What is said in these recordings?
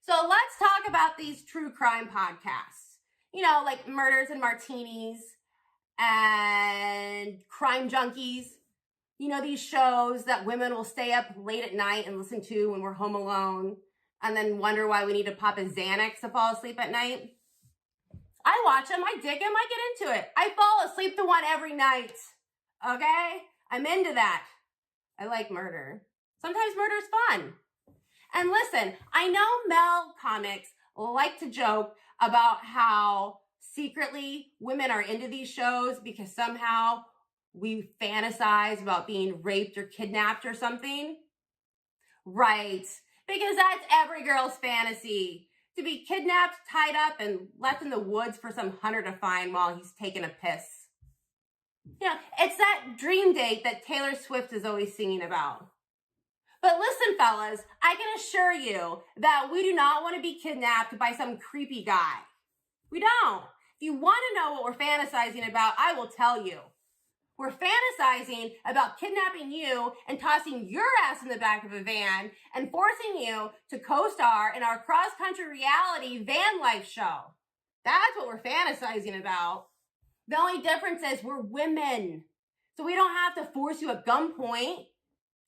So let's talk about these true crime podcasts. You know, like Murders and Martinis and Crime Junkies. You know, these shows that women will stay up late at night and listen to when we're home alone and then wonder why we need to pop a Xanax to fall asleep at night. I watch them, I dig them, I get into it. I fall asleep to one every night, okay? I'm into that. I like murder. Sometimes murder's fun. And listen, I know male comics like to joke about how secretly women are into these shows because somehow we fantasize about being raped or kidnapped or something. Right, because that's every girl's fantasy. To be kidnapped, tied up, and left in the woods for some hunter to find while he's taking a piss. You know, it's that dream date that Taylor Swift is always singing about. But listen, fellas, I can assure you that we do not want to be kidnapped by some creepy guy. We don't. If you want to know what we're fantasizing about, I will tell you. We're fantasizing about kidnapping you and tossing your ass in the back of a van and forcing you to co-star in our cross-country reality van life show. That's what we're fantasizing about. The only difference is we're women. So we don't have to force you at gunpoint.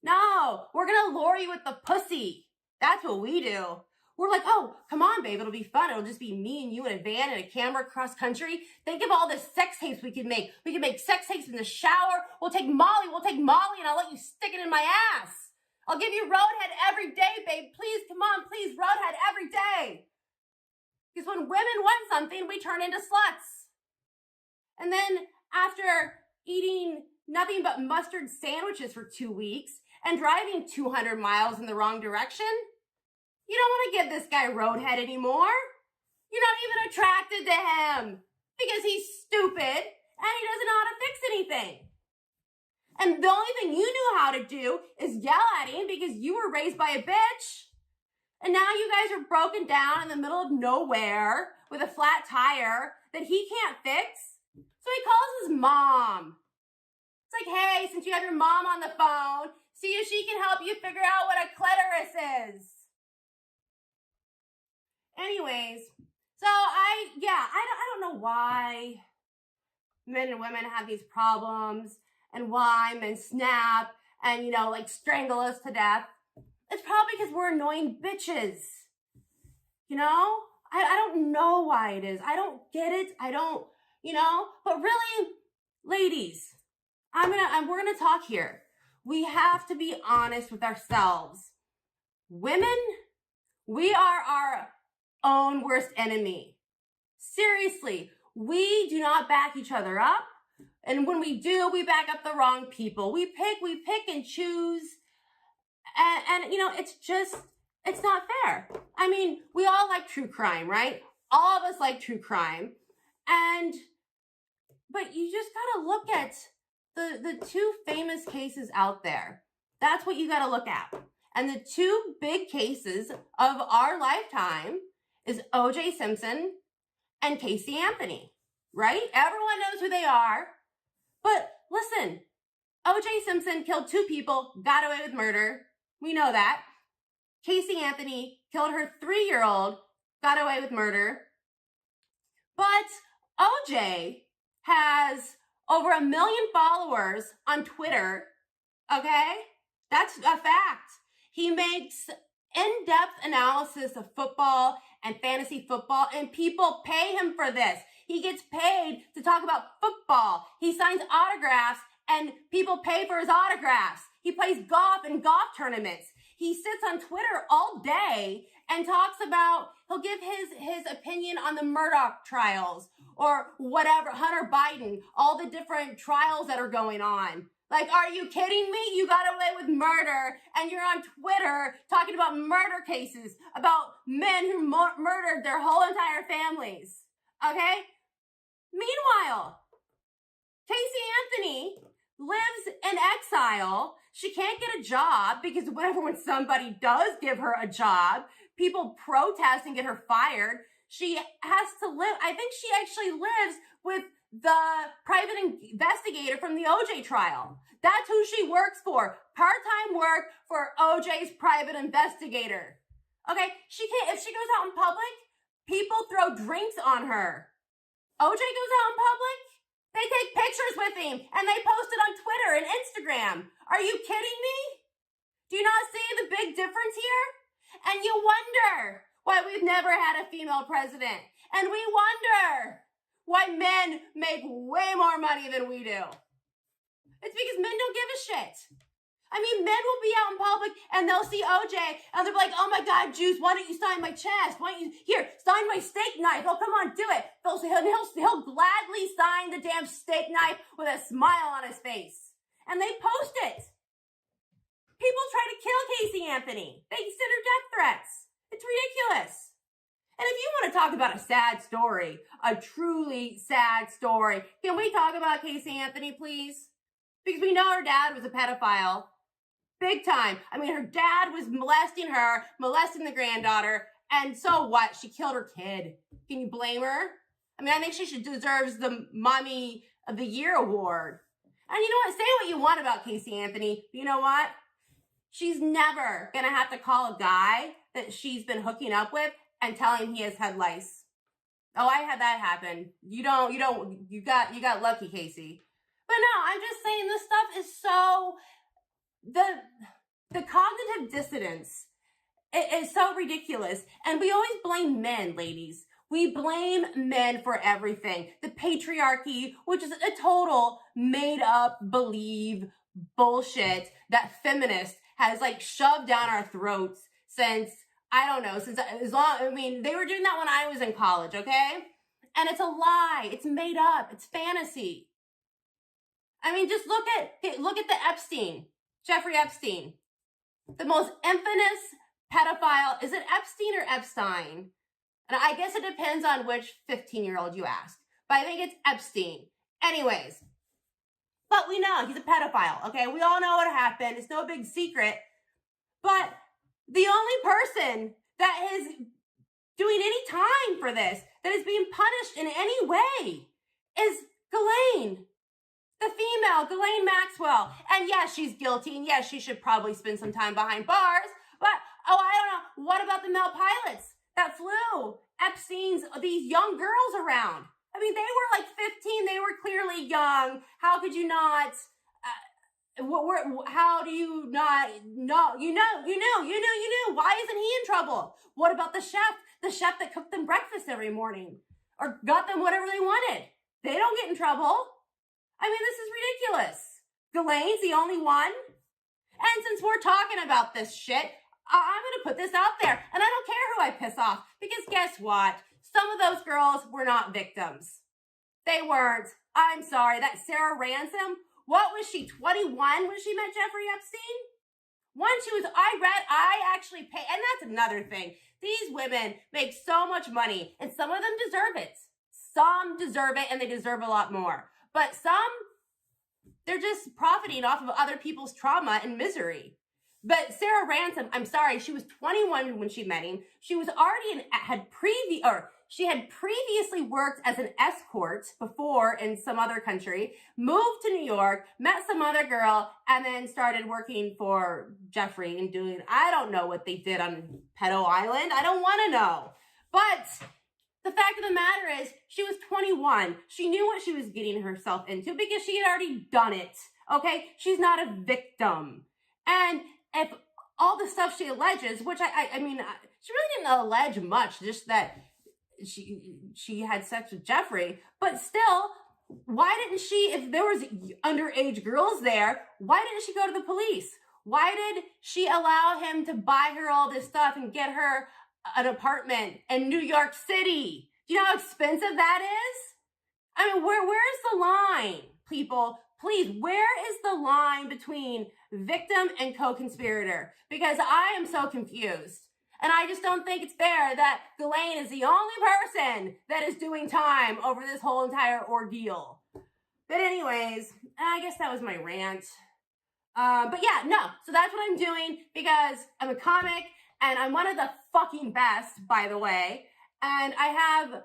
No, we're going to lure you with the pussy. That's what we do. We're like, oh, come on, babe. It'll be fun. It'll just be me and you in a van and a camera cross country. Think of all the sex tapes we could make. We could make sex tapes in the shower. We'll take Molly, and I'll let you stick it in my ass. I'll give you roadhead every day, babe. Please, come on, please, roadhead every day. Because when women want something, we turn into sluts. And then after eating nothing but mustard sandwiches for 2 weeks and driving 200 miles in the wrong direction, you don't want to give this guy roadhead anymore. You're not even attracted to him because he's stupid and he doesn't know how to fix anything. And the only thing you knew how to do is yell at him because you were raised by a bitch. And now you guys are broken down in the middle of nowhere with a flat tire that he can't fix. So he calls his mom. It's like, hey, since you have your mom on the phone, see if she can help you figure out what a clitoris is. Anyways, so I don't know why men and women have these problems and why men snap and, you know, like strangle us to death. It's probably because we're annoying bitches. You know? I don't know why it is. I don't get it. I don't, you know, but really, ladies, we're gonna talk here. We have to be honest with ourselves. Women, we are our own worst enemy. Seriously, we do not back each other up. And when we do, we back up the wrong people. We pick and choose. And you know, it's not fair. I mean, we all like true crime, right? All of us like true crime. But you just gotta look at the two famous cases out there. That's what you gotta look at. And the two big cases of our lifetime is O.J. Simpson and Casey Anthony, right? Everyone knows who they are. But listen, O.J. Simpson killed 2 people, got away with murder. We know that. Casey Anthony killed her 3-year-old, got away with murder. But O.J. has over 1 million followers on Twitter, okay? That's a fact. He makes in-depth analysis of football and fantasy football, and people pay him for this. He gets paid to talk about football. He signs autographs, and people pay for his autographs. He plays golf in golf tournaments. He sits on Twitter all day and talks about, he'll give his opinion on the Murdoch trials or whatever, Hunter Biden, all the different trials that are going on. Like, are you kidding me? You got away with murder and you're on Twitter talking about murder cases, about men who murdered their whole entire families. Okay? Meanwhile, Casey Anthony lives in exile. She can't get a job because whenever when somebody does give her a job, people protest and get her fired. She has to live, I think she actually lives with the private investigator from the OJ trial. That's who she works for. Part-time work for OJ's private investigator. Okay, if she goes out in public, people throw drinks on her. OJ goes out in public, they take pictures with him and they post it on Twitter and Instagram. Are you kidding me? Do you not see the big difference here? And you wonder why we've never had a female president. And we wonder why men make way more money than we do. It's because men don't give a shit. I mean, men will be out in public and they'll see OJ and they'll be like, oh my God, Juice, why don't you sign my chest? Why don't you, here, sign my steak knife. Oh, come on, do it. He'll gladly sign the damn steak knife with a smile on his face. And they post it. People try to kill Casey Anthony. They consider death threats. It's ridiculous. And if you want to talk about a sad story, a truly sad story, can we talk about Casey Anthony, please? Because we know her dad was a pedophile. Big time. I mean, her dad was molesting her, molesting the granddaughter, and so what? She killed her kid. Can you blame her? I mean, I think she deserves the Mommy of the Year award. And you know what? Say what you want about Casey Anthony. But you know what? She's never gonna have to call a guy that she's been hooking up with and tell him he has head lice. Oh, I had that happen. You got lucky, Casey. But no, I'm just saying this stuff is so, the cognitive dissonance is so ridiculous. And we always blame men, ladies. We blame men for everything. The patriarchy, which is a total made up, believe bullshit that feminists has like shoved down our throats since, I don't know, they were doing that when I was in college, okay? And it's a lie. It's made up. It's fantasy. I mean, just look at the Jeffrey Epstein, the most infamous pedophile. Is it Epstein or Epstein? And I guess it depends on which 15-year-old you ask, but I think it's Epstein. Anyways, but we know he's a pedophile, okay? We all know what happened. It's no big secret. But the only person that is doing any time for this, that is being punished in any way, is Ghislaine. The female, Ghislaine Maxwell. And yes, she's guilty, and yes, she should probably spend some time behind bars, but, I don't know, what about the male pilots that flew these young girls around? I mean, they were like 15, they were clearly young. How could you not, how do you not know? You knew. Why isn't he in trouble? What about the chef that cooked them breakfast every morning or got them whatever they wanted? They don't get in trouble. I mean, this is ridiculous. Ghislaine's the only one. And since we're talking about this shit, I'm going to put this out there. And I don't care who I piss off. Because guess what? Some of those girls were not victims. They weren't. I'm sorry. That Sarah Ransom, what was she, 21 when she met Jeffrey Epstein? I actually pay, and that's another thing. These women make so much money, and some of them deserve it. Some deserve it, and they deserve a lot more. But some, they're just profiting off of other people's trauma and misery. But Sarah Ransom, I'm sorry, she was 21 when she met him. She was already she had previously worked as an escort before in some other country, moved to New York, met some other girl, and then started working for Jeffrey and doing, I don't know what they did on Pedo Island. I don't want to know. But the fact of the matter is, she was 21. She knew what she was getting herself into because she had already done it. Okay? She's not a victim. And if all the stuff she alleges, which I mean, she really didn't allege much, just that she had sex with Jeffrey, but still, why didn't she, if there was underage girls there, why didn't she go to the police? Why did she allow him to buy her all this stuff and get her an apartment in New York City? Do you know how expensive that is? I mean, where's the line, people? Please, where is the line between victim and co-conspirator? Because I am so confused. And I just don't think it's fair that Ghislaine is the only person that is doing time over this whole entire ordeal. But anyways, I guess that was my rant. But yeah, no. So that's what I'm doing because I'm a comic and I'm one of the fucking best, by the way. And I have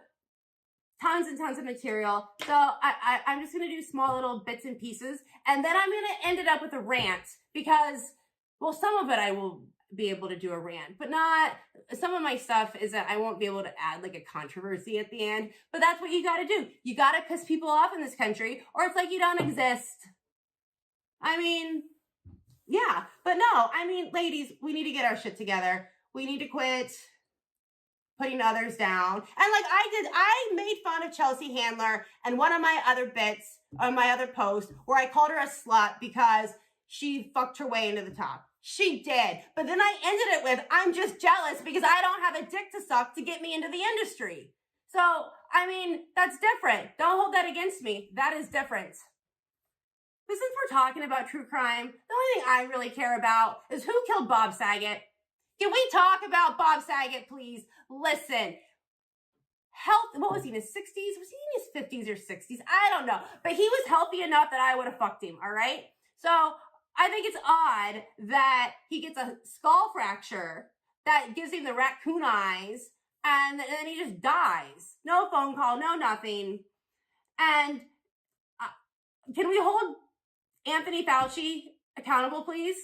tons and tons of material. So I'm just going to do small little bits and pieces. And then I'm going to end it up with a rant because, well, some of it I will be able to do a rant, but not some of my stuff is that I won't be able to add like a controversy at the end, but that's what you got to do. You got to piss people off in this country or it's like you don't exist. I mean, yeah, but no, I mean, ladies, we need to get our shit together. We need to quit putting others down. And like I made fun of Chelsea Handler and one of my other bits on my other post where I called her a slut because she fucked her way into the top. She did. But then I ended it with, I'm just jealous because I don't have a dick to suck to get me into the industry. So, I mean, that's different. Don't hold that against me. That is different. But since we're talking about true crime, the only thing I really care about is who killed Bob Saget. Can we talk about Bob Saget, please? Listen, what was he, in his 60s? Was he in his 50s or 60s? I don't know. But he was healthy enough that I would have fucked him, all right? So I think it's odd that he gets a skull fracture that gives him the raccoon eyes, and then he just dies. No phone call, no nothing. And can we hold Anthony Fauci accountable, please?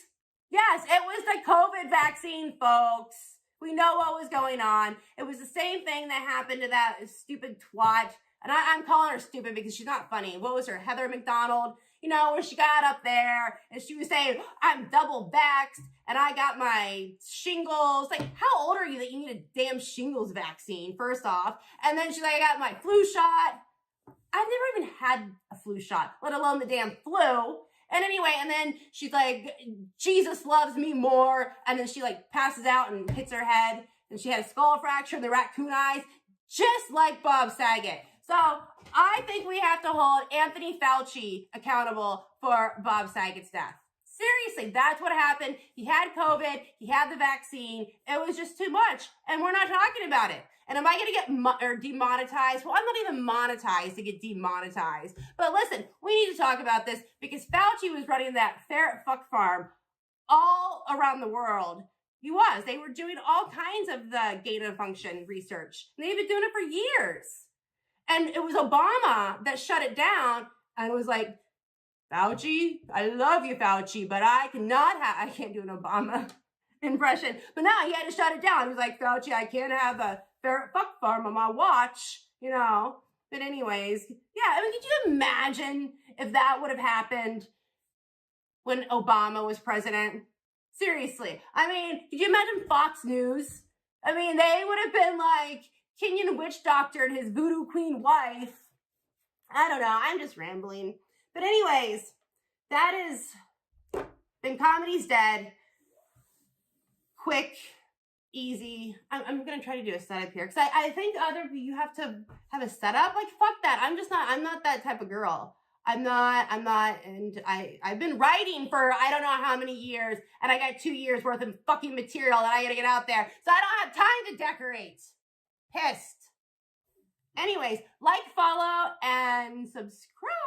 Yes, it was the COVID vaccine, folks. We know what was going on. It was the same thing that happened to that stupid twat. And I'm calling her stupid because she's not funny. What was her? Heather McDonald? You know, where she got up there and she was saying, I'm double vaxxed and I got my shingles. Like, how old are you that you need a damn shingles vaccine, first off? And then she's like, I got my flu shot. I've never even had a flu shot, let alone the damn flu. And anyway, and then she's like, Jesus loves me more. And then she like passes out and hits her head. And she had a skull fracture and the raccoon eyes, just like Bob Saget. So I think we have to hold Anthony Fauci accountable for Bob Saget's death. Seriously, that's what happened. He had COVID. He had the vaccine. It was just too much. And we're not talking about it. And am I going to get demonetized? Well, I'm not even monetized to get demonetized. But listen, we need to talk about this because Fauci was running that ferret fuck farm all around the world. He was. They were doing all kinds of the gain of function research. And they've been doing it for years. And it was Obama that shut it down and was like, Fauci, I love you, Fauci, but I can't do an Obama impression. But now he had to shut it down. He was like, Fauci, I can't have a ferret fuck farm on my watch, you know. But anyways, yeah, I mean, could you imagine if that would have happened when Obama was president? Seriously. I mean, could you imagine Fox News? I mean, they would have been like Kenyan witch doctor and his voodoo queen wife. I don't know. I'm just rambling. But anyways, that is Then Comedy's Dead. Quick, easy. I'm going to try to do a setup here. Because I think you have to have a setup. Like, fuck that. I'm not that type of girl. I'm not, and I've been writing for I don't know how many years, and I got 2 years worth of fucking material that I gotta get out there, so I don't have time to decorate. Pissed. Anyways, like, follow, and subscribe.